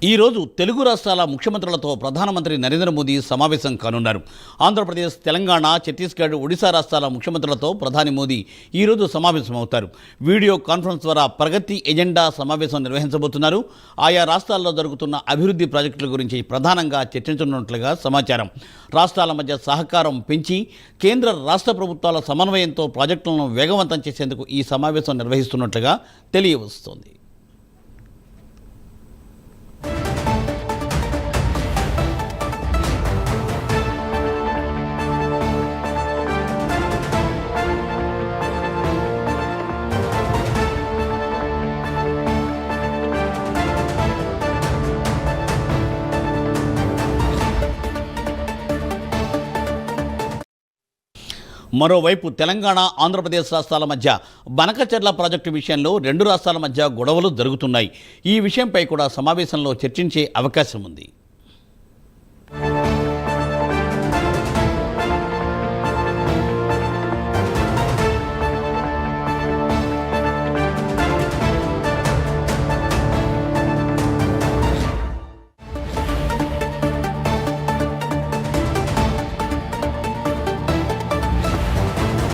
ఈరోజు తెలుగు రాష్ట్రాల ముఖ్యమంత్రులతో ప్రధానమంత్రి నరేంద్ర మోదీ సమావేశం కానున్నారు. ఆంధ్రప్రదేశ్, తెలంగాణ, ఛత్తీస్గఢ్, ఒడిశా రాష్ట్రాల ముఖ్యమంత్రులతో ప్రధాని మోదీ ఈరోజు సమావేశమవుతారు. వీడియో కాన్ఫరెన్స్ ద్వారా ప్రగతి ఎజెండా సమావేశం నిర్వహించబోతున్నారు. ఆయా రాష్ట్రాల్లో జరుగుతున్న అభివృద్ధి ప్రాజెక్టుల గురించి ప్రధానంగా చర్చించనున్నట్లుగా సమాచారం. రాష్ట్రాల మధ్య సహకారం పెంచి కేంద్ర రాష్ట్ర ప్రభుత్వాల సమన్వయంతో ప్రాజెక్టులను వేగవంతం చేసేందుకు ఈ సమావేశం నిర్వహిస్తున్నట్లుగా తెలియవస్తోంది. మరోవైపు తెలంగాణ, ఆంధ్రప్రదేశ్ రాష్ట్రాల మధ్య బనకచెర్ల ప్రాజెక్టు విషయంలో రెండు రాష్ట్రాల మధ్య గొడవలు జరుగుతున్నాయి. ఈ విషయంపై కూడా సమావేశంలో చర్చించే అవకాశం ఉంది.